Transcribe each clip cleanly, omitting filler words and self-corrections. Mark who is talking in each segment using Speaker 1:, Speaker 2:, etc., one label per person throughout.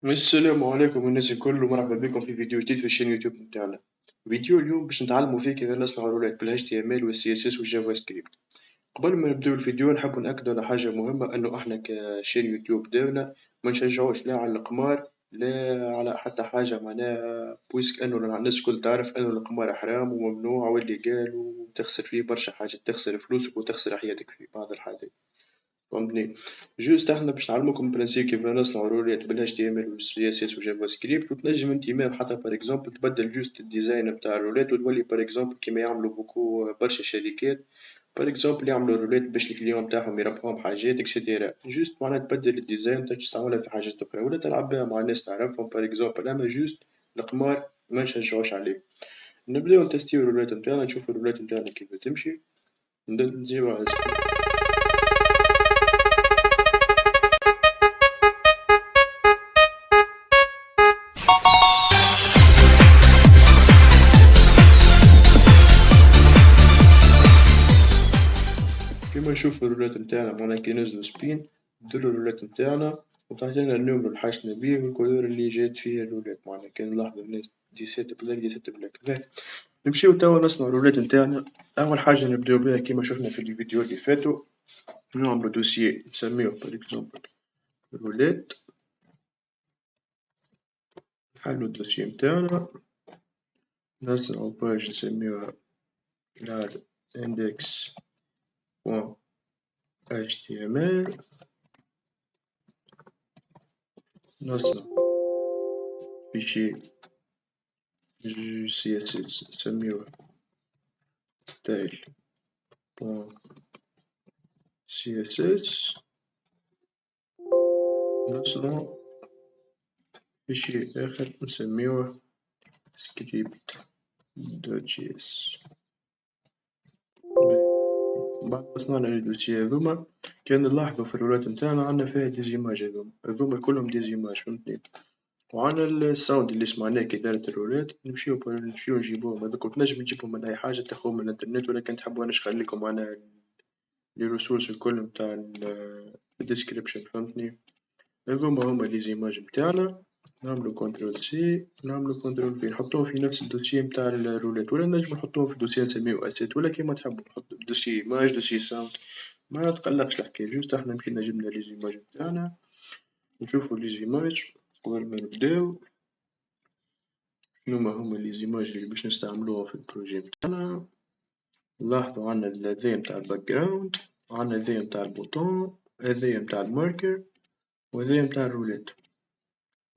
Speaker 1: السلام عليكم الناس الكل ومرحبا بكم في فيديو جديد في الشين يوتيوب نتاعنا. فيديو اليوم باش نتعلموا فيه كيف نصنعوا رولات بال HTML وال CSS والجافا سكريبت. قبل ما نبداو الفيديو نحب نأكد على حاجة مهمة انه احنا كشين يوتيوب داولنا ما نشجعوش لا على القمار لا على حتى حاجة معناها بويسك انه الناس الكل تعرف انه القمار حرام وممنوع واللي قال وتخسر فيه برشا حاجات تخسر فلوسك وتخسر حياتك في بعض الحالات. فهمتني؟ جوست إحنا باش نعلموكم برانسيب كيف نصنعو رولات بال HTML و CSS و جافا سكريبت، وتنجم انت مام حتى بار اكزومبل تبدل جوست الديزاين نتاع الرولات وتولي بار اكزومبل كيما يعملو بوكو برشا شركات، بار اكزومبل يعملو رولات باش الكليون نتاعهم يربحوهم حاجات اكسيتيرا، جوست معناها تبدل الديزاين وتجي تستعملها في حاجات أخرى ولا تلعب بها مع ناس تعرفهم بار اكزومبل، أما جوست القمار منشجعوش عليه. نبداو نتستيو الرولات نتاعنا نشوفو الرولات نتاعنا كيف تمشي، نجيبو على سكرين. كيما نشوفو الرولات نتاعنا معناها كي نزلو سبين نديرو الرولات نتاعنا وتعطينا النومرو اللي حاجتنا بيه والكولور اللي جات فيه الرولات، معناها كي نلاحظو الناس دي سيت بلاك دي سيت بلاك. باهي نمشيو توا نصنعو الرولات نتاعنا. أول حاجة نبداو بيها كيما شفنا في الفيديو اللي فاتو، نعملو دوسيي نسميوه بار اكزومبل رولات، نحلو الدوسيي نتاعنا، نصنعو باج نسميوها lar index بوان html، نصنع فيشي CSS نسميوه style بوان CSS، نصنع فيشي آخر نسميوه script دوت جي اس. بعد ما صنعنا الدوسيي هذوما كان نلاحظو في الرولات نتاعنا عندنا فيها ديزيماج هذوما كلهم ديزيماج فهمتني، وعندنا الساوند اللي سمعناه كي دارت الرولات نمشيو نجيبوهم هذوك، تنجم تجيبهم من أي حاجة تاخذهم من الإنترنت، ولكن تحبوا أنا نخليكم أنا لي ريسورس الكل نتاع الديسكريبشن فهمتني. هذوما هما لي زيماج نتاعنا، نعملو كنترول سي نعملو كنترول في نحطوهم في نفس الدوسيي نتاع الرولات، ولا نجمو نحطوهم في دوسيي نسميوه اسيت ولا كيما تحبو، نحطو دوسيي ايماج دوسيي ساوند ما تقلقش الحكاية، جوست احنا مشينا جبنا لي زيماج نتاعنا. نشوفو لي زيماج قبل ما نبداو شنوما هما لي زيماج اللي باش نستعملوهم في البروجي نتاعنا. نلاحظو عندنا هذايا نتاع الباك جراوند، وعندنا هذايا نتاع البوطون، هذايا نتاع الماركر، وهذايا نتاع الرولات.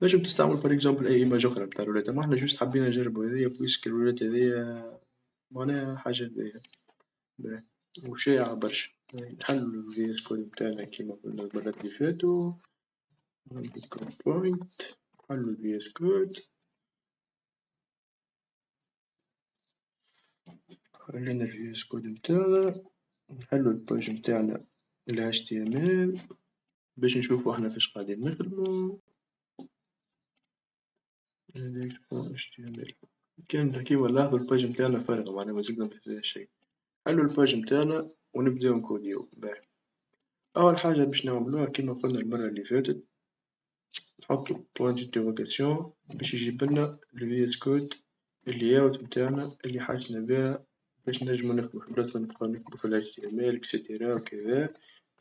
Speaker 1: تنجم تستعمل بار اكزومبل أي إيماج أخرى نتاع الرولات، أما حنا جوست حبينا نجربو هذايا بويسك الرولات هذايا معناها حاجة باهية باهي وشائعة برشا. نحلو الفي اس كود نتاعنا كيما قلنا المرات اللي فاتو، نعملو بوينت نحلو الفي اس كود، خلينا الفي اس كود نتاعنا، نحلو الباج نتاعنا ال HTML باش نشوفو احنا فاش قاعدين نخدمو. HTML كان كيما نلاحظو الباج نتاعنا فارغة معناها مازلنا مفيها شي. نحلو الباج نتاعنا ونبداو نكوديو. باهي أول حاجة باش نعملوها كيما قلنا المرة اللي فاتت، نحطو بوينت انتيغوغاسيون باش يجيبلنا الفي اس كود اللاyout نتاعنا اللي حاجتنا بيها باش نجمو نخدمو في بلاصة نبقاو نكتبو في ال HTML إكسيتيرا وكذا،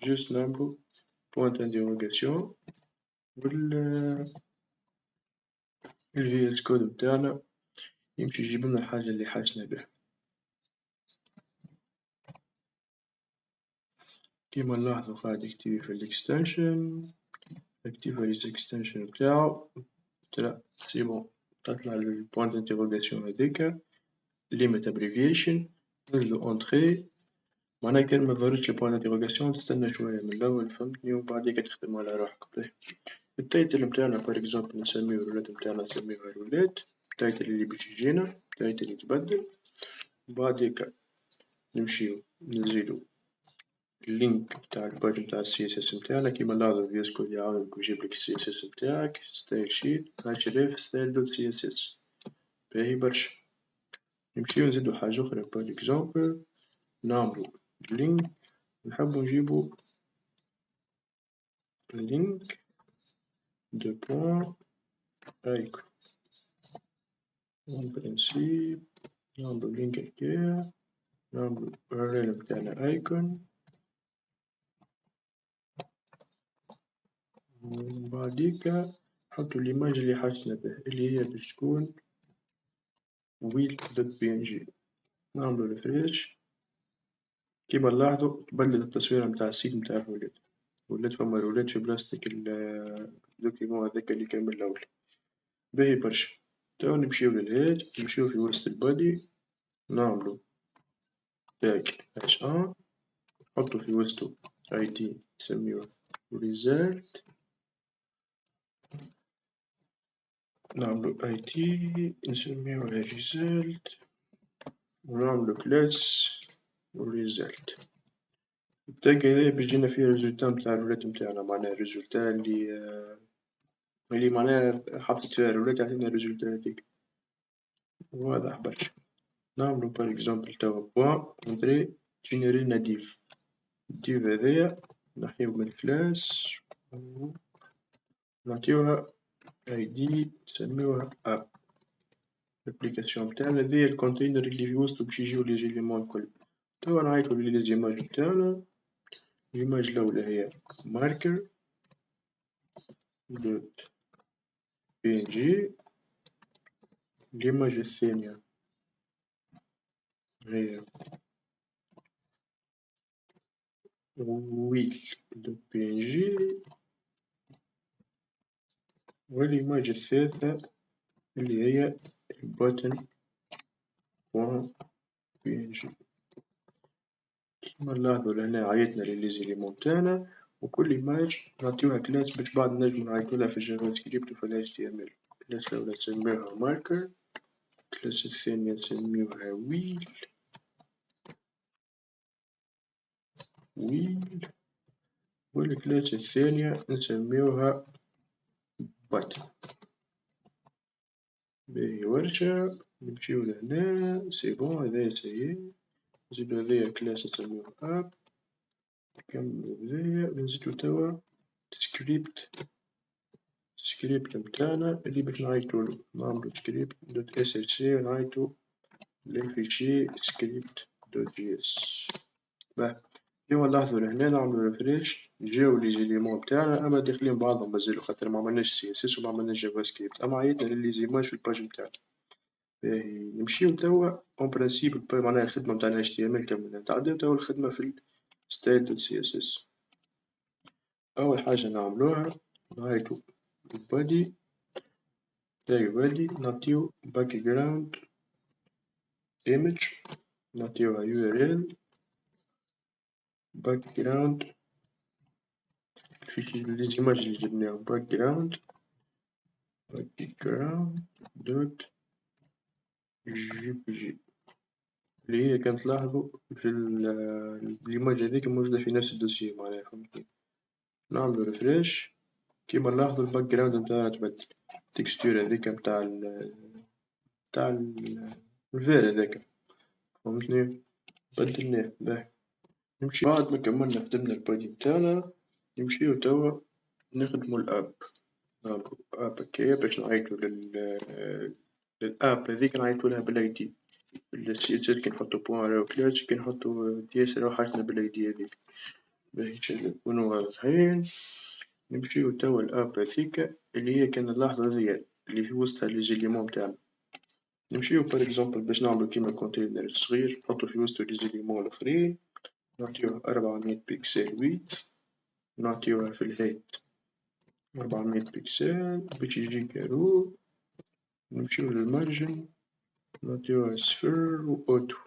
Speaker 1: جوست نعملو بوينت انتيغوغاسيون وال الفي اس كود نتاعنا يمشي يجيبلنا الحاجة اللي حاجتنا بيها. كيما نلاحظو قاعد يكتب في الإكستنشن اكتيفا الإكستنشن نتاعو طلع سي بون، تطلع البوينت انتيغوغاسيون هاذيكا ليميت ابريفيشن نزلو اونتخي، معناها كان مظهرتش البوينت انتيغوغاسيون تستنى شوية من الأول فهمتني وبعديكا تخدم على روحك. باهي التايتل نتاعنا بار اكزومبل نسميو الرولات نتاعنا نسميوها رولات، التايتل اللي باش يجينا التايتل يتبدل، بعديكا نمشيو نزيدو اللينك نتاع الباج نتاع CSS نتاعنا كيما نلاحظو في اس كود يعاونك ويجيبلك CSS نتاعك ستايل شيت href style دوت CSS. باهي برشا نمشيو نزيدو حاجة أخرى بار اكزومبل نعملو لينك، نحبو نجيبو لينك دو بوان ايكون اون برينسيپ نعملو لينك هكايا نعملو URL متاعنا ايكون وبعديكا نحطو الإيماج اللي حاجتنا به اللي هي باش تكون wheel.png نعملو ريفريش كيما نلاحظو تبدلت التصويرة متاع السيت متاع الرولات ولات فما رولات في بلاصتك الدوكيمون هذاكا اللي كان من الأول باهي برشا. توا نمشيو للهيد نمشيو في وسط البادي نعملو تاج H1 نحطو في وسطو ID نسميوه result نعملو ID نسميوها result ونعملو class result التاج هذايا باش يجينا فيه الريزولتا متاع الرولات متاعنا معناها الريزولتا اللي معناها حطيت فيها الرولات يعطينا الريزولتا هاذيك واضح برشا. نعملو بار اكزومبل توا بوان اونتري جينيرينا ديف الديف هذايا نحيو من الكلاس ونعطيوها ID نسميوها اب الابليكاسيون متاعنا هذيا الكونتينر اللي في وسطو باش يجيو لي زيليمون الكل. توا نعيطو لي زيماج متاعنا الإيماج الأولى هي marker دوت png الإيماج الثانية هي wheel دوت png والإيماج الثالثة اللي هي button بوان png كيما نلاحظو لهنا عيطنا لليزيليمون متاعنا وكل إيماج نعطيوها كلاس باش بعد نجمو نعيطولها في الجافا سكريبت وفي ال HTML. الكلاس الأولى نسميوها marker الكلاس الثانية نسميوها wheel والكلاس الثانية نسميوها button. باهي ورشة نمشيو لهنا سي بون هذايا سيي نزيدو هذايا كلاس نسميوه اب نكملو هذايا نزيدو توا سكريبت متاعنا اللي باش نعيطولو نعملو سكريبت دوت SHC ونعيطو للفيشي سكريبت دوت JS. باه كيما نلاحظو لهنا نعملو ريفريش جاو لي زيليمون متاعنا اما داخلين بعضهم مازالو خاطر معملناش CSS ومعملناش جافا سكريبت اما عيطنا للي زيماج في الباج متاعنا. باهي نمشيو توا اون برانسيب معناها الخدمة متاع ال HTML كملنا نتعداو توا الخدمة في style دوت CSS. أول حاجة نعملوها نعيطو body tag body نعطيو background image نعطيوها URL background الفيشي ليزيماج اللي جبناهم background دوت JPG اللي هي كانت تلاحظو في الإيماج هاذيك موجودة في نفس الدوسية معناها فهمتني. نعملو ريفريش كيما نلاحظو الباك جراوند متاعنا تبدل التكستور هاذيك متاع الفير هذاك فهمتني بدلناه. باهي نمشي بعد ما كملنا خدمنا البادي متاعنا نمشيو توا نخدمو الاب نعملو اب هكايا باش نعيطو للاب هاذيك نعيطولها بالاي دي الCSS كي نحطو بوان راهو كلاس كي نحطو DS راهو حاجتنا بالاي دي هاذيك باش نكونو واضحين. نمشيو توا الاب هاذيكا اللي هي كان نلاحظو هذيا اللي في وسطها لي زيليمون متاعنا نمشيو بار اكزومبل باش نعملو كيما كونتينر صغير نحطو في وسطو لي زيليمون الآخرين نعطيوه 400 بيكسل ويدث نعطيوها في الهيت 400 بيكسل باش يجي كارو نمشيو للمارجن نعطيوها صفر و أوتو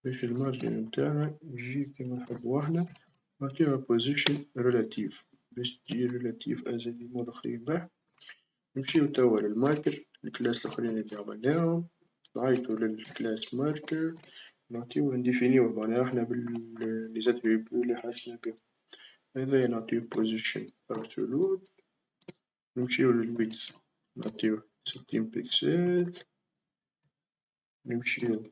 Speaker 1: باش المارجن متاعنا يجي كيما نحبو احنا نعطيوها بوزيشن ريلاتيف باش تجي ريلاتيف أزيليمون الآخرين. باه نمشيو توا للماركر الكلاس الآخرين اللي عملناهم نعيطو للكلاس ماركر نعطيوه نديفينيوه معناها احنا لي زاتريبيو اللي حاجتنا بيهم هذايا نعطيوه بوزيشن أبسولوت نمشيو للويدث نعطيوه 60 بيكسل نمشيو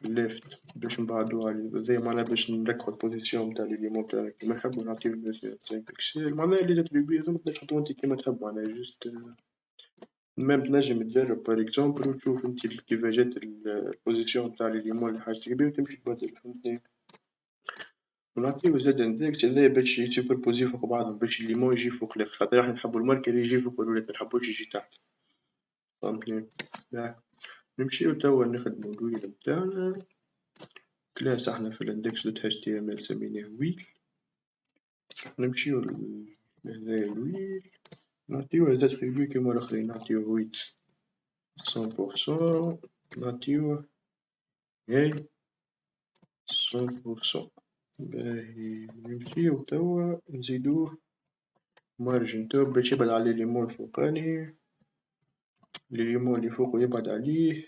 Speaker 1: ليفت باش نبعدو عليه، هذايا معناها باش نركبو البوزيسيون نتاع ليليمون تاعنا كيما نحبو، نعطيو 5 بيكسل، معناها لي زاتريبي هاذوما تنجم تحطهم انت كيما تحب، معناها جوست ميم تنجم تجرب باغ اكزومبل وتشوف انت كيفاه جات البوزيسيون نتاع ليليمون اللي حاجتك بيه وتمشي تبدل، فهمتني. ونعطيو زاد اندكس هذايا باش يتسوبربوزيو فوق بعضهم، باش الليمون يجي فوق الاخر، خاطر احنا نحبو الماركر يجي فوق الولاد منحبوش يجي تحت، فهمتني. نمشيو توا نخدمو الويل نتاعنا، كلاس احنا في الاندكس دوت html سميناه ويل، نمشيو لهذايا الويل نعطيوه زاد ريفيو كيما الاخرين، نعطيوه ويت 100%، نعطيوه هاي 100%. باهي نمشيو توا نزيدوه مارجن توب باش يبعد على ليمون الفوقاني، ليمون اللي فوقو يبعد عليه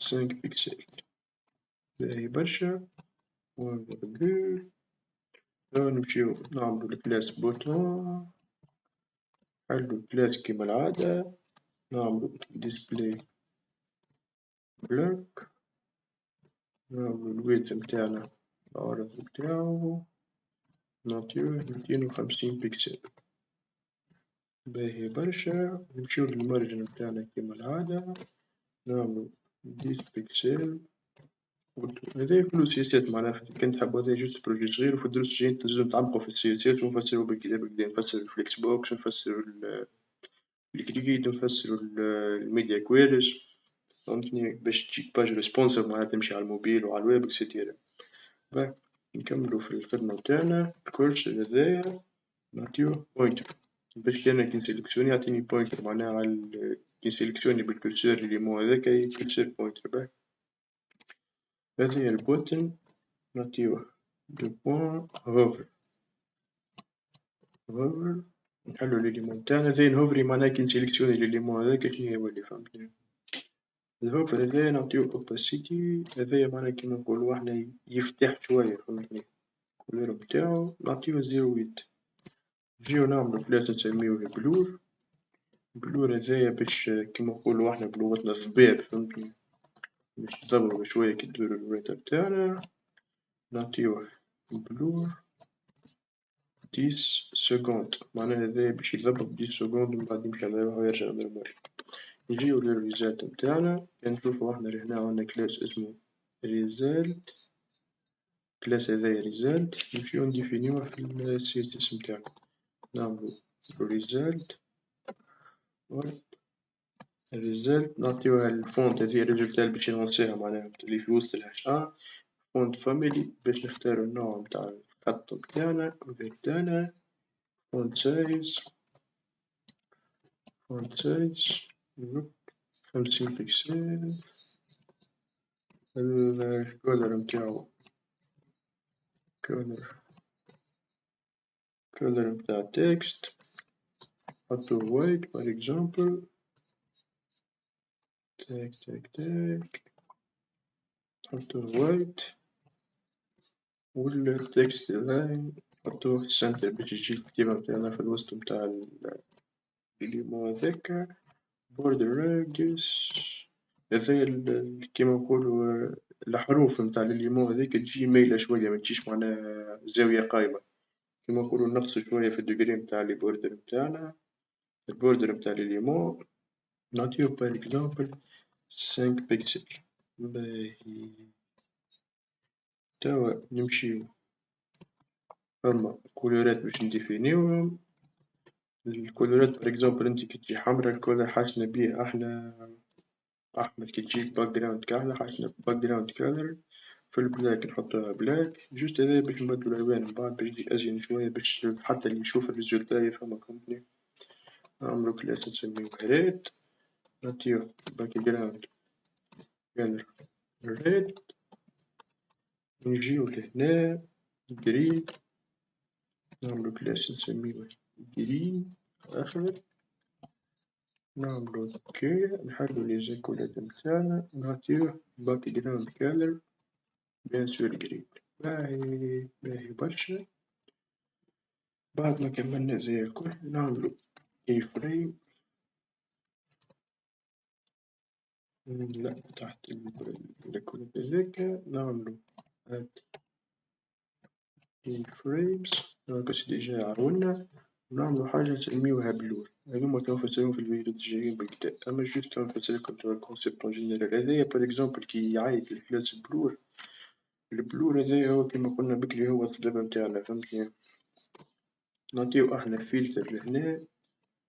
Speaker 1: 5 بيكسل، باهي برشا. وفيرغول توا نمشيو نعملو الكلاس بوتون، نحلو الكلاس كيما العادة، نعملو ديسبلاي بلوك، نعملو الويت نتاعنا العرض نتاعو نعطيوه 250 بيكسل، باهي برشا. نمشيو للمارجن نتاعنا كيما العادة، نعملو 10 بيكسل، هذايا كلو سياسات معناها كان تحب هذا جوست بروجي صغير، وفي الدروس الجايين تنجمو نتعمقو في السياسات ونفسرو بالكدا بالكدا، نفسرو الفليكس بوكس، نفسرو الجريد، نفسرو الميديا كويريز، فهمتني، باش تجيك باج ريسبونسيف معناها تمشي على الموبيل وعلى الويب اكسيتيرا. باهي نكملو في الخدمة نتاعنا، الكورسور هذايا نعطيوه بوينتر باش أنا كي نسيليكسيوني يعطيني بوينتر، معناها على كي نسيليكسيوني بالكورسور ليمون هذاك كورسور بوينتر. باهي هذايا البوتن نعطيوه دو بوان هوفر، هوفر نحلو ليليمون نتاعنا، هذايا الهوفري معناها كي نسيليكسيوني ليليمون هذاك شنيا يولي، فهمتني. الهوفر هذايا نعطيوه اوباسيتي، هذايا معناها كيما نقولو احنا يفتح شوية، فهمتني. الكولور نتاعو نعطيوه 0.8. نجيو نعملو كلاس نسميوه بلور، بلور هذايا باش كيما نقولو احنا بلغتنا الضباب، فهمتني، باش نضربو شوية كي نديرو الريتا نتاعنا، نعطيوه بلور 10 سكوند، معناها هذايا باش يضرب 10 سكوند من بعد يمشي على روحو ويرجع نورمال. نجيو للريزالت نتاعنا، كنشوفو احنا هنا عندنا كلاس اسمو ريزالت، كلاس هذايا ريزالت نمشيو نديفينيوه في السي اس اس نتاعنا، نعملو ريزالت الريزلت نعطيوها الفونت هذيا الريزلت باش نونسيها معناها اللي في وسط الهاش فونت فاميلي باش نختارو النوع متاع الخط متاعنا فيرتانا، فونت سايز 50 بيكسل، الكولر متاعو كولر متاع تكست نحطو وايت بار اكزومبل، تاك نحطو وايت، والتكست لاين نحطوه سنتر باش يجي الكتيبة متاعنا في الوسط متاع الليمون هذاكا، border radius هذايا كيما نقولو الحروف متاع الليمون هذيك تجي مايلة شوية متجيش معناها زاوية قايمة، كيما نقولو نقصو شوية في الدوغري متاع لي بوردر متاعنا، البوردر متاع الليمون نعطيوه بار اكزومبل 5 بيكسل. باهي توا نمشيو فما كولورات باش نديفينيوهم، الكولورات بار اكزومبل انت كي تجي حمرا الكولر حاجتنا بيه احنا أحمر، كي تجيك باك جراوند كحلة حاجتنا باك جراوند كالر، في البلاك نحطوها بلاك، جوست هذايا باش نبدلو الألوان من بعد باش تجي أزين شوية باش حتى اللي يشوف الريزولتا يفهمها، فهمتني. نعملو كلاس نسميوه ريد، نعطيوه باك جراوند كالر ريد، نجيو لهنا جرين، نعملو كلاس نسميوه جرين أخضر، نعملو اوكي، نحلو لي زيكولات متاعنا نعطيوه باك جراوند كالر بيان سور جرين. باهي برشا. بعد ما كملنا زي الكل نعملو كي فريم لا تحت الكود هذاكا نعملو add keyframes هاكا ديجا عاونا، ونعملو حاجة نسميوها بلور. هاذوما كانو نفسروهم في الفيديوهات الجايين بالكدا، أما جوست نفسرلكم الكونسيبت أون جينيرال. هذايا بار إكزومبل كي يعيط الكلاس بلور، البلور هذايا هو كيما قلنا بكري هو الطلب نتاعنا فهمتني، نعطيو احنا الفلتر لهنا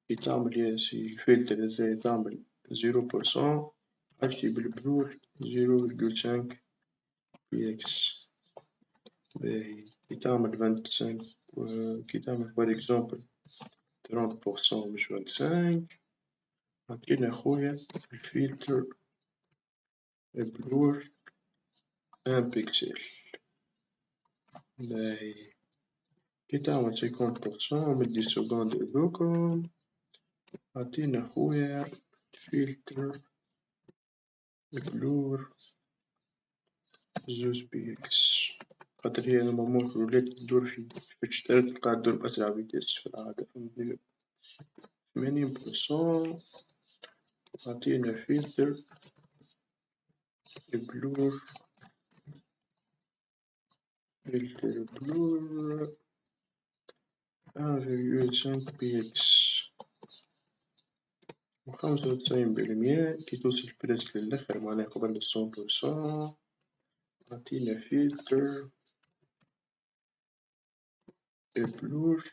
Speaker 1: كي تعمل ياسي الفلتر هذايا تعمل 0% حاجتي بالبلور 0.5 px. باهي كي تعمل 25 كي تعمل بار إكزومبل 30% مش 25 عطينا خويا الفلتر بلور 1 بيكسل. باهي كي تعمل 50% من 10 سكوند هذوكم عطينا خويا فلتر بلور 2 بيكس، خاطر هي نورمالمون الرولات تدور في الشتات تلقاها تدور بأسرع فيتيس في العادة فهمتني. 80% عطينا فلتر بلور 1.5 بيكس، و95% كي توصل البلاس للآخر معناها قبل 100% عطينا فلتر بلور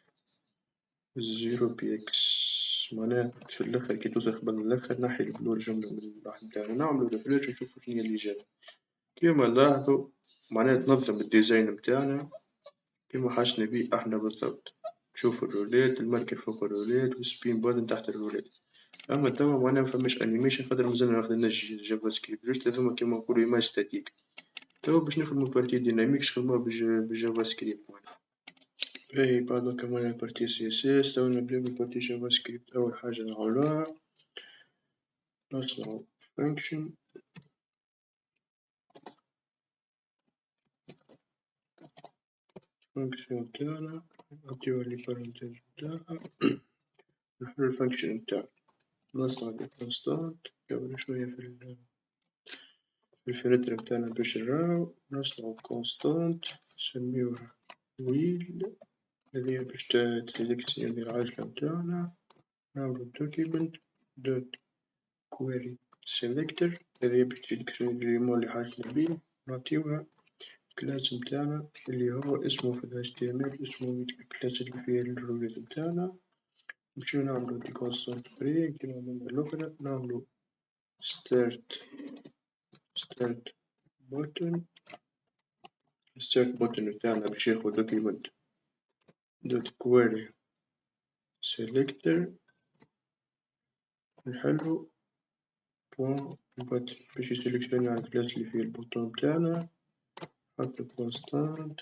Speaker 1: 0 بيكس، معناها في الآخر كي توصل قبل الآخر نحي البلور جملة من الواحد نتاعنا. نعملو ريفريش نشوفو شنيا اللي جات. كيما نلاحظو معناها تنظم الديزاين نتاعنا كيما حاجتنا بيه احنا بالضبط. نشوفو الرولات الماركر فوق الرولات والسبين بوتن تحت الرولات. أما توا معناها مفماش أنيميشن خاطر مازلنا مخدمناش جافا سكريبت، جوست هاذوما كيما نقولو إيماج ستاتيك. توا باش نخدمو بارتي ديناميك نخدموها بالجافا سكريبت معناها. باهي بعد كملنا البارتي سي اس اس توا نبداو بالبارتي جافا سكريبت. أول حاجة نعملوها نصنعو فانكشن نتاعنا نعطيوها لي بارونتيز نتاعها نحلو الفانكشن نتاعنا نصنع كونستانت قبل شوية في الفلتر نتاعنا باش نراو نصنعو كونستانت نسميوها ويل هذيا باش تسيليكسيوني العجلة نتاعنا. نعملو دوكيمنت دوت كويري سيلكتر هذيا باش تسيليكسيوني الإيليمون اللي حاجتنا بيه. نعطيوها الكلاس نتاعنا اللي هو اسمه في ال HTML اسمه الكلاس اللي فيه الرولات نتاعنا. نمشيو نعملو دي كونستانت فري كيما عملنا الأخرى. نعملو start button نتاعنا باش ياخد دوكيمنت دوت كويري سيلكتر نحلو بوان بوتن باش يسيليكسيوني على الكلاس اللي فيه البوطون نتاعنا. نحطو كونستانت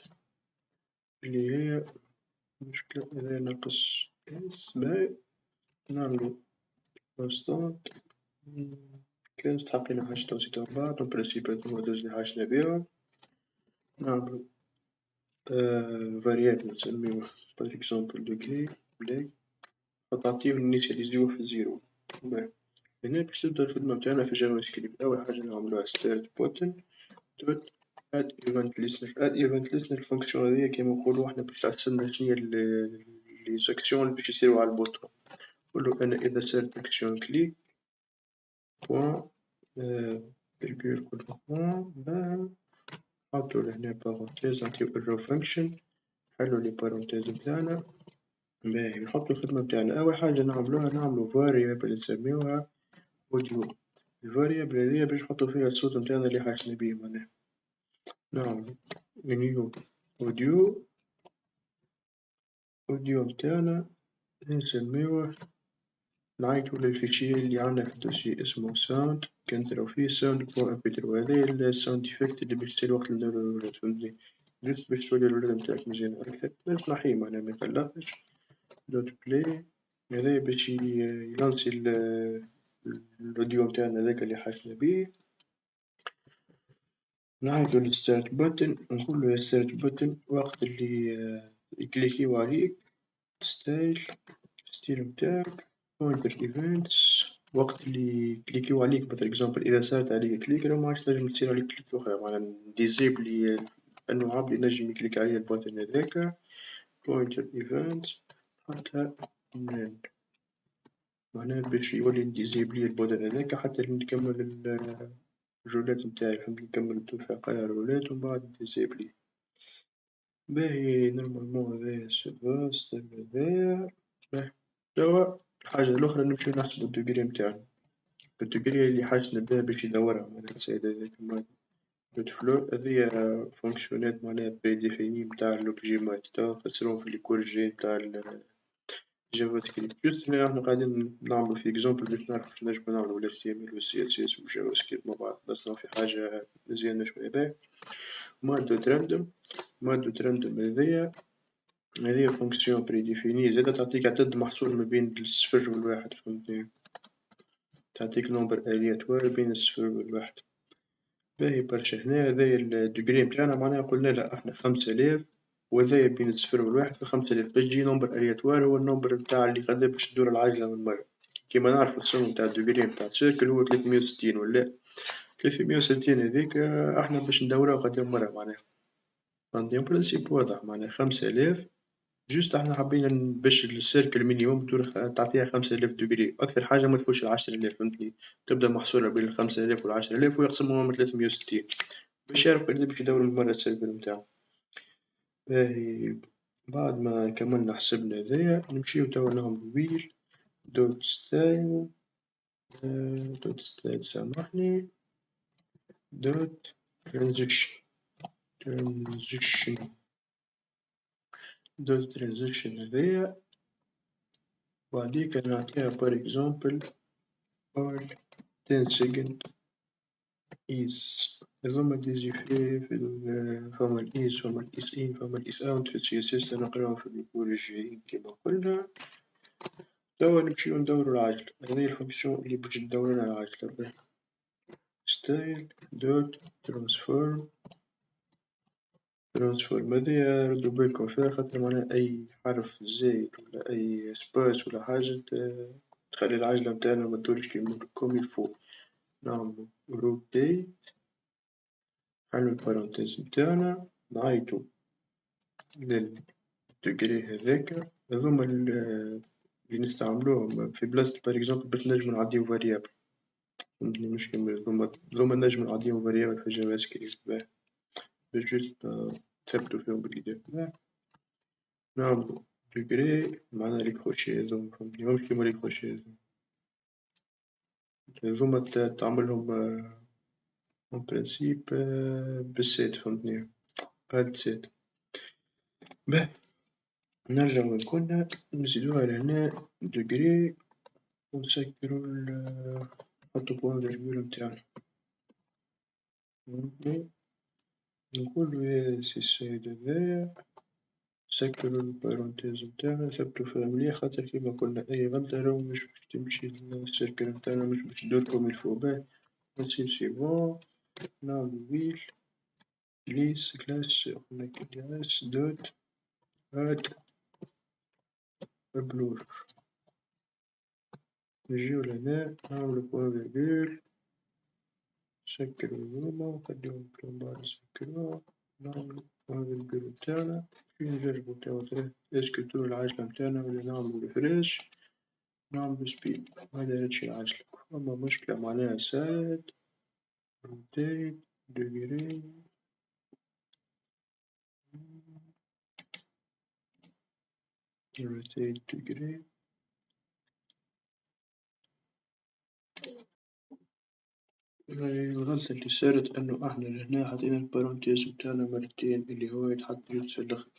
Speaker 1: اللي هي مشكلة هذا ناقص اس. باهي نعملو كونستانت كان مستحقين حاجة توسيط أربعة دونك برانسيب هادوما دوز لي حاجتنا بيهم. نعملو فاريابل نسميوه بار إكزومبل دوغري بلاي نعطيوه نينيسياليزيوه في زيرو. باهي هنا باش تبدا الخدمة نتاعنا في جافا سكريبت. أول حاجة نعملوها ستارت بوتن دوت اد ايفنت ليسنر. اد ايفنت ليسنر الفونكسيون هاذيا كيما نقولو احنا باش تعسلنا شنيا لي زاكسيون اللي باش يصيرو على البوطون. نقولو أنا إذا صارت أكسيون كليك بوان فيرغول كل بوان باهي نحطو لهنا بارونتيز نعطيو الرو فانكشن نحلو لي بارونتيز نتاعنا. باهي نحطو الخدمة نتاعنا. أول حاجة نعملوها نعملو فاريابل نسميوها أوديو. الفاريابل هاذيا باش نحطو فيها الصوت نتاعنا اللي حاجتنا بيه معناها. نعملو نيو أوديو نتاعنا نسميوه نعيطو للفيشي اللي عندنا في الدوسي اسمه ساوند كنضرب فيه ساوند بو ام بي 3. هذايا الساوند إفكت اللي باش تصير وقت نديرو الولاد فهمتني جوست باش تولي الولاد نتاعك مزيان أكثر. باش نحيه معناها ميقلقش دوت بلاي هذايا باش يلانسي الأوديو نتاعنا هذاكا اللي حاجتنا بيه. نعيطو للستارت بوتن نقولو يا ستارت بوتن وقت اللي يكليكيو عليك ستايل ستيل نتاعك بوينتر ايفنتس وقت اللي كليكيو عليك بار إكزومبل إذا صارت عليك كليك راه معادش تنجم تصير عليك كليك أخرى، معناها نديزيبلي اللعاب اللي ينجم يكليك عليه البوتن هذاكا pointer events حتى نل، معناها باش يولي نديزيبلي البوتن هذاكا حتى نكمل الرولات نتاعي، فهمت نكمل الدفعة قلع الرولات ومن بعد نديزيبلي. باهي نورمالمون هذايا سيفا ستيب هذايا. باهي توا الحاجة الأخرى نمشيو نحسبو الدوغري متاعنا، الدوغري اللي حاجتنا بيها باش يدورها معناها السيد هذاك دوت فلو هذيا فونكسيونات معناها بريديفيني متاع لوبجي مات توا نفسروهم في الكور الجاي متاع الجافا سكريبت. جوست هنا احنا قاعدين نعملو في اكزومبل باش نعرفو كيف نجمو نعملو ال HTML و CSS و جافا سكريبت مع بعض، بس في حاجة مزيانة شوية. باهي دوت راندوم دوت راندوم هذيا فونكسيون بريديفيني زادا تعطيك عدد محصور ما بين الصفر والواحد، فهمتني، تعطيك نومبر الياتوار بين الصفر والواحد. باهي برشا هنا هذايا الدوغري متاعنا معناها قلنا له احنا 5000 وهذايا بين الصفر والواحد في 5000 باش تجي نومبر الياتوار هو النومبر متاع اللي قد باش تدور العجلة من مرة. كيما نعرفو السم متاع الدوغري متاع السيركل هو 360 ولا 360 هذيك احنا باش ندوروها قدام مرة معناها، فهمتني البرانسيب واضح معناها 5000 جوست احنا حابين باش السيركل مينيموم تعطيها 5000 دوغري، أكثر حاجة متفوتش 10000 فهمتني، تبدا محصورة بين 5000 و 10000 ويقسموها من 360 باش يعرف بلي باش يدور المرة السيركل متاعو. باهي بعد ما كملنا حسبنا هذايا نمشيو توا نعملو ويل دوت ستايل سامحني دوت ترانزيشن دوت ترانزيشن هذايا وبعديك نعطيها بار إكزومبل all 10 second is هذوما ديزيفي في فما الإيس فما الإيس إن فما الإيس أوت في السياسات نقراهم في الكور الجايين كيما قلنا. توا نمشيو ندورو العجلة، هذه الفونكسيون اللي باش تدورلنا العجلة. ستايل دوت ترانسفورم هذيا ردو بالكم فيها خاطر معناها أي حرف زايد ولا أي سباس ولا حاجة تخلي العجلة متاعنا متدورش كوم يلفو. نعملو روتيت نحلو البارونتيز متاعنا نعيطو للدوغري هذاكا، هذوما اللي نستعملوهم في بلاصة بار إكزومبل باش نجمو نعديو فاريابل، فهمتني مش كيما هذوما نجمو نعديو فاريابل في جافا سكريبت. باش جوست نثبتو فيهم بالإضافة نعملو دوغري معناها لي كروشي هذوما، فهمتني مش كيما لي كروشي هذوما تعملهم اون برانسيب بالسيت، فهمتني هاد سيت. باهي نرجعو لكنا نزيدوها لهنا دوغري ونسكرو نحطو بوان فيرغول متاعنا، فهمتني نقولو يا سي السيد هذايا نسكرو البارونتيز متاعنا نثبتو فيها مليح خاطر كيما قلنا أي غلطة راهو مش باش تمشي السيركل متاعنا مش باش تدور كوم الفو. باهي نسيب سي بون نعملو ويل كلاس قلنا كلاس دوت اد بلور نجيو لهنا نعملو بوان فيرغول نسكرو هذوما ونخليهم من بعد نسكروها نعملو بوان فيرغول متاعنا كي نجربو توا اسكو تدور العجلة متاعنا ولا نعملو ريفريش نعملو سبيد مدارتش العجلة. فما مشكلة معناها سايد روتيت دوغري روتيت دوغري. الغلطة اللي صارت إنه إحنا لهنا حطينا البارونتيز متاعنا مرتين اللي هو يتحط جوج الأخر.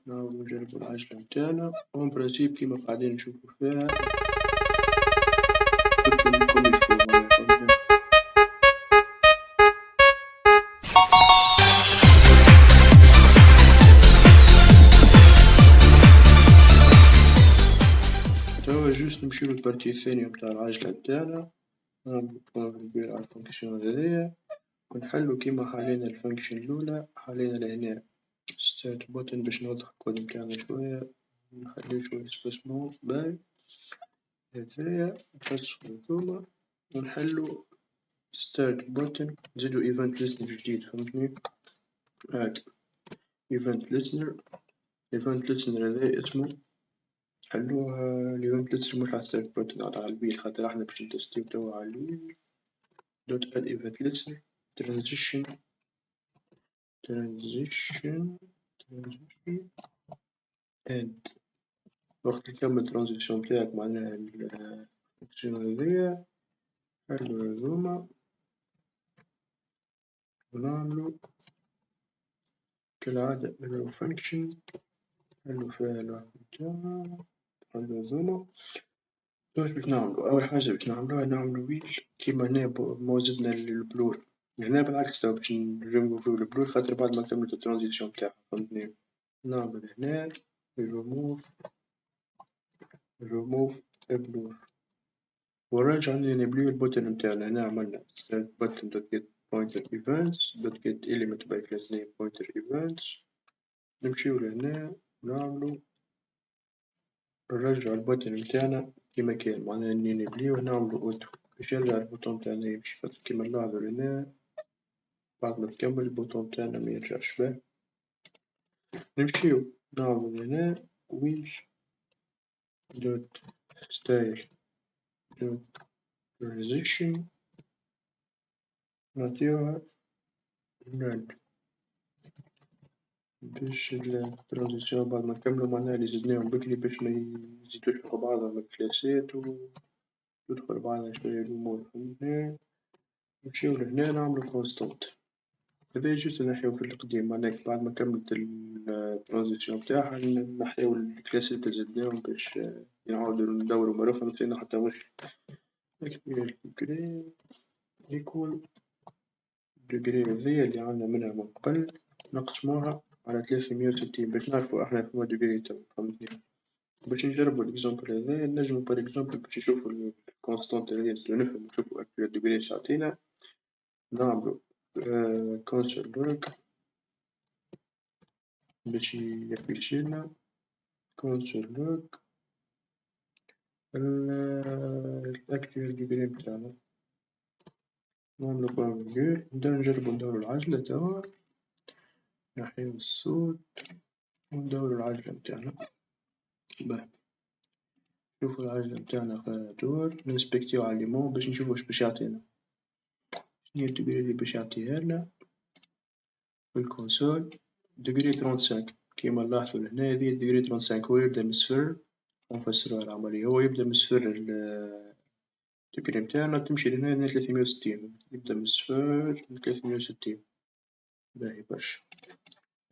Speaker 1: نعاودو نجربو العجلة متاعنا اون برانسيب كيما قاعدين نشوفو فيها توا جوست نمشيو للبارتي الثانية متاع العجلة متاعنا نعملو بوان فيرغول على الفونكسيون هذيا ونحلو كيما حلينا الفونكسيون الأولى حلينا لهنا ستارت بوتن باش نوضح الكود متاعنا شوية نخليه شوية سبيسمون. باهي هذايا نفسخو هاذوما ونحلو ستارت بوتن نزيدو ايفنت ليسنر جديد فهمتني. هاد ايفنت ليسنر هذايا اسمو نحلوه الايفنت ليسنر مش على ستارت بوتن على الويل خاطر احنا باش نتستيو توا على الويل. دوت اد ايفنت ليسنر ترانزيشن اد وقت يكمل الترانزيشن متاعك معناها الفانكشن هذيا نحلو هاذوما ونعملو كالعادة نحلو فانكشن نحلو فيها الوحدة متاعنا نحلو هاذوما. واش باش نعملو؟ أول حاجة باش نعملوها نعملو ويل كيما هنا موزدنا البلور، هنا بالعكس توا باش نريموفيو البلور خاطر بعد ما كملت الترانزيشن متاعها فهمتني. نعمل هنا remove البلور ونرجع نبليو البوتن متاعنا. هنا عملنا start button dot get pointer events dot get element by class name pointer events. نمشيو لهنا ونعملو نرجعو البوتن متاعنا كيما كان معناها نبليو ونعملو اوتو باش يرجع البوتون متاعنا يمشي خاطر كيما نلاحظو هنا بعد ما تكمل البوتون متاعنا ميرجعش باه. نمشيو نعملو هنا wheel dot style dot transition نعطيوها null باش الترانزيسيون بعد ما نكملو معناها اللي زدناهم بكري باش ميزيدوش فوق بعضهم الكلاسات وتدخل بعضها شوية الأمور فهمتني. نمشيو لهنا نعملو كونستانت هذا جوست نحيو في القديم معناها بعد ما كملت الترانزيسيون متاعها نحيو الكلاسات اللي زدناهم باش نعاودو ندورو مرة أخرى نسينا حتى واش degree equal degree هذيا اللي عندنا منها من قبل نقسموها على 360 باش نعرفو احنا فما degree توا فهمتني. باش نجربو الإكزامبل هذايا نجمو بار إكزامبل باش نشوفو الكونستانت هذيا نفهمو نشوفو أكتوال degree اش تعطينا نعملو console log باش يفيشيلنا console log الأكتوال degree متاعنا نعملو بارامتر نبداو نجربو ندورو العجلة توا نحيو الصوت وندورو العجلة متاعنا باه نشوفو العجلة متاعنا دور نسبكتيو على ليمون باش نشوفو واش باش يعطينا شنيا الديجري اللي باش يعطيهالنا في الكونسول ديجري 35 كيما نلاحظو لهنا هذه الديجري 35 هو يبدا من صفر ونفسروها العملية هو يبدا من صفر الديجري متاعنا تمشي لهنا 360 يبدا من صفر ل 360 باهي برشا.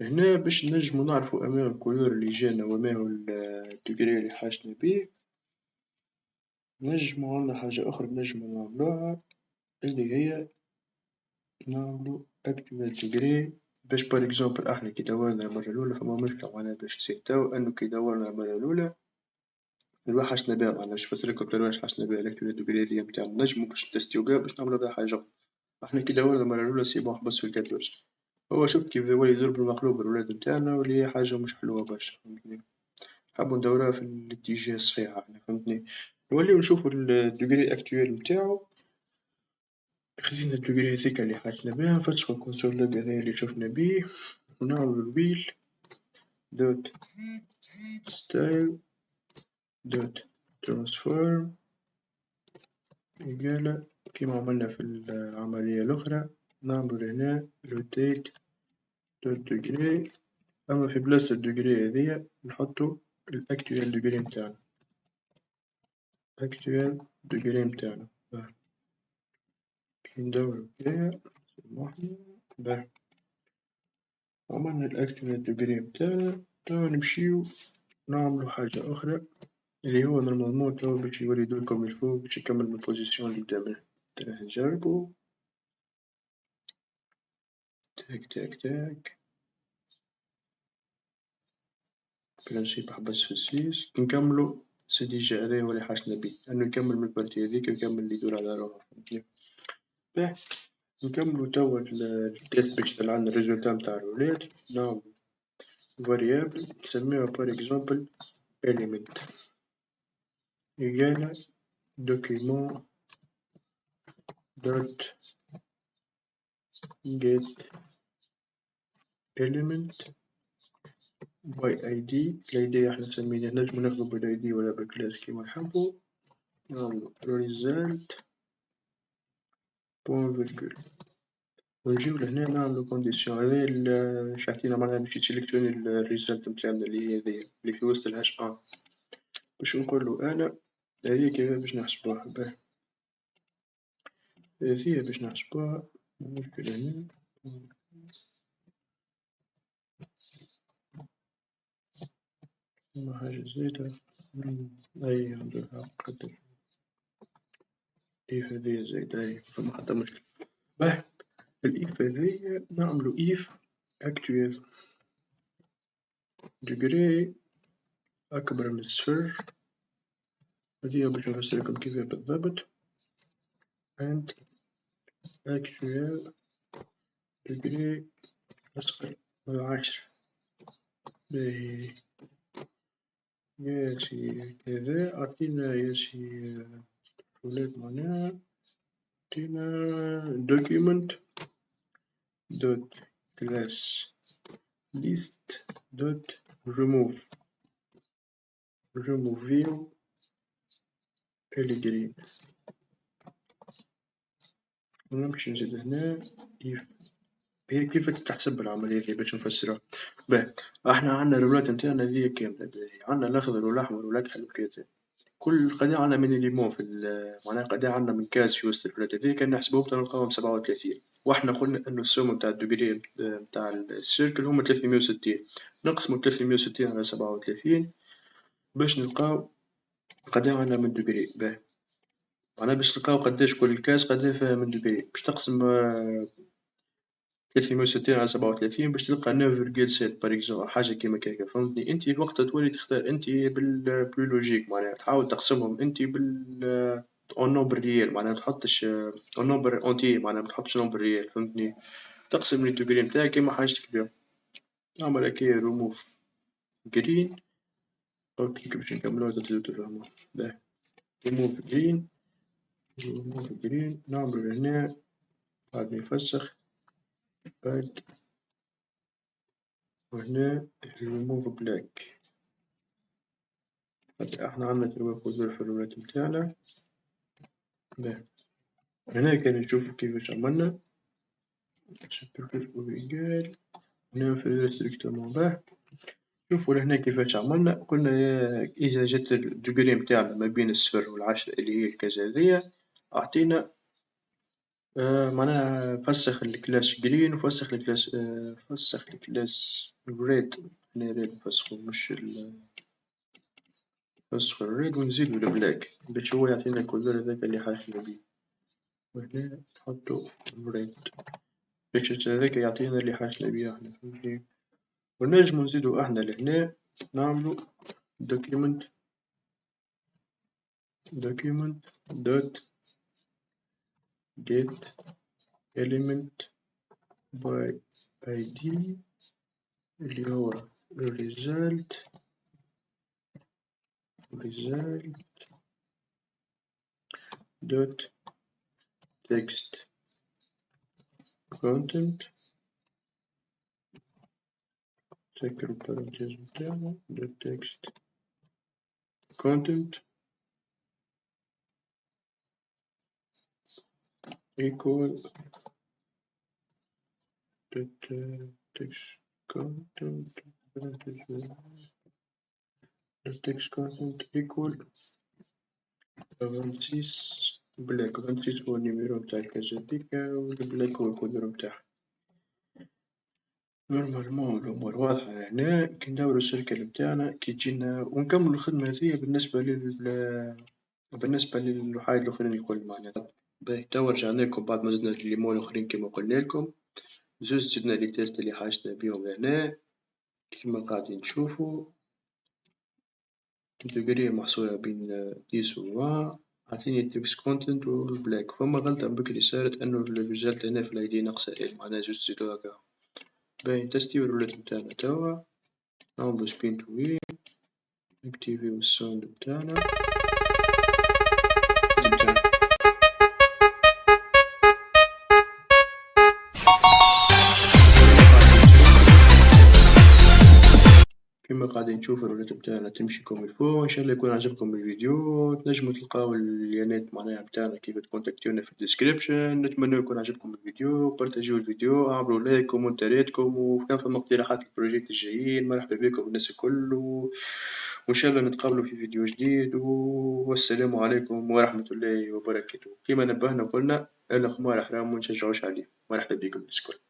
Speaker 1: هنا باش نجمو نعرفو أنواع الكولور اللي جانا وما هو الديجري اللي حاجتنا بيه نجمو عندنا حاجة أخرى نجمو نعملوها اللي هي نعملو actual degree باش بار إكزومبل احنا كي دورنا المرة الأولى فما مشكلة معناها باش نسيتاو أنو كي دورنا المرة الأولى الواحد حاجتنا بيها معناها باش نفسرلكم أكتر واش حاجتنا بيها الأكتوال degree هذيا متاعنا نجمو باش نتستيو بيها باش نعملو بيها حاجة احنا كي دورنا المرة الأولى سي بون حبس في الكاتوش هو شوف كيف يولي يضرب بالمقلوب الولاد متاعنا واللي هي حاجة مش حلوة برشا فهمتني. حابو ندوروها في الاتجاه الصحيح احنا فهمتني نوليو نشوفو الديجري أكتوال متاعو خدينا الديجري هاذيكا اللي حاجتنا بيها نفتحو الكونسول لوج هذايا اللي شفنا بيه ونعملو الويل دوت ستايل دوت ترانسفورم إيجالا كيما عملنا في العملية الأخرى نعملو هنا روتيت دوت ديجري أما في بلاصة الديجري هذيا نحطو الأكتوال ديجري متاعنا أكتوال ديجري متاعنا كي ندورو هكايا باه عملنا الأكتوال ديجري متاعنا توا نمشيو نعملو حاجة أخرى اللي هو نورمالمون توا باش يوليدولكم الفوق باش يكمل من البوزيسيون اللي بدا منها تراه نجربو تاك تاك تاك برانسيب حبس في السيس كي نكملو سي ديجا هذايا هو اللي حاجتنا بيه أنو يكمل من البارتي هاذيك ويكمل اللي يدور على روحو فهمتني. باه نكملو توا التيست باش يطلع عندنا الريزولتا متاع الولاد نعملو فاريابل نسميوها بار إكزومبل إليمنت égale document dot get element by id. ال id احنا سميناه نجمو ناخدو بال id ولا بالكلاس كيما نحبو. نعملو result بوان فيرغول ونجيو لهنا نعملو كونديسيون. هذا اش يعطينا معناها باش يسيليكسيوني الريزلت نتاعنا اللي هي هذيا اللي في وسط الهاش ان. باش نقولو انا هذيا كيفاه باش نحسبوها. باه هذيا باش نحسبوها مشكلة هنا ما حاجة زايدة. أي نديرها قدر إيف هذيا زايدة. أي فما حتى مشكلة. باه الإيف هذيا نعملو إيف أكتويل ديجري أكبر من الصفر. هذيا باش نفسرلكم كيفاه بالضبط. and actual degree أصغر من 10. باهي ياسي كذا أعطينا ياسي ولاد معناها أعطينا document dot class list dot remove view الجرين. ونمشي نزيد هنا if هي كيف تحسب العملية اللي باش نفسرها. باه احنا عندنا الولاد نتاعنا ذي كاملة. باهي عندنا الأخضر والأحمر والأكحل وكذا. كل قضية عندنا من إليمون في معناها قضية عندنا من كاس في وسط الولاد هذي كان نحسبوهم نلقاهم 37. واحنا قلنا إنه السوم نتاع الدوغري نتاع السيركل هما 360. نقسمو 360 على 37 باش نلقاو قضية عندنا من دوغري. باه معناها باش نلقاو قداش كل كاس قضية فيها من دوغري. باش تقسم 360 على 37 باش تلقى 9.7 باغ اكزومبل حاجة كيما هكاكا. فهمتني انت وقتها تولي تختار انت بالبلو لوجيك معناها تحاول تقسمهم انت بال اون نومبر ريال معناها متحطش اون نومبر اونتي معناها متحطش نومبر ريال. فهمتني تقسم لي الدوغري نتاعك كيما حاجتك بيها. نعمل هكايا ريموف جرين. اوكي باش نكملو هذا تزيدو تفهمو. باه ريموف جرين نعملو هنا بعد ما يفسخ باك وهنا remove black. احنا عندنا ترويق وزور في الولاد متاعنا. باه هنا كان نشوفو كيفاش عملنا سوبرفيس اويجال ننفذ ستريكتومون. باه شوفو لهنا كيفاش عملنا. قلنا إذا جات الدوغري متاعنا ما بين الصفر والعشرة اللي هي الكازادية أعطينا معناها فسخ الكلاس جرين وفسخ الكلاس فسخ الكلاس ريد. هنا ريد نفسخو مش نفسخو الريد ونزيدو البلاك باش هو يعطينا الكولور هذاك اللي حاجتنا بيه. وهنا نحطو ريد باش هذاك يعطينا اللي حاجتنا بيه احنا. فهمتني ونجمو نزيدو احنا لهنا نعملو document dot get element by id اللي هو result dot text content تذكروا البارنتيز متاعنا dot text content equal dot text content text content equal 26 بلاك. 26 هو النيميرو متاع الكازاتيكا والبلاك هو الكولور متاعها. نورمالمون الأمور واضحة هنا. كي ندورو السيركل متاعنا كي تجينا ونكملو الخدمة هذيا بالنسبة للوحايد الأخرين الكل معناتها. باهي توا رجعنا لكم بعد ما زدنا الليمون الأخرين كيما قلنالكم. زوز زدنا لي تيست اللي حاجتنا بيهم هنا كيما قاعدين تشوفو. دوغري محصورة بين 10 و 20. عطيني التكست كونتنت والبلاك. فما غلطة بكري صارت انو الريزلت هنا في الايدي ناقصة ال معناها زوز تزيدو هكا. باهي نتستيو الرولات متاعنا توا نعملو سبين تو وين نكتيفيو الساوند متاعنا قاعدين تشوفوا الرولات بتاعنا تمشي كوم الفو. إن شاء الله يكون عجبكم الفيديو. تنجموا تلقاو اليانات معناها بتاعنا كيف تكونتاكتونا في الديسكريبشن. نتمنى يكون عجبكم الفيديو، بارتاجيو الفيديو، اعملوا لايك، كومنتاراتكم، وكان فما اقتراحات البروجيكت الجايين مرحبا بكم الناس الكل وإن شاء الله نتقابلوا في فيديو جديد والسلام عليكم ورحمة الله وبركاته. كما نبهنا وقلنا الأخبار حرام ونشجعوش عليه. مرحبا بكم الناس الكل.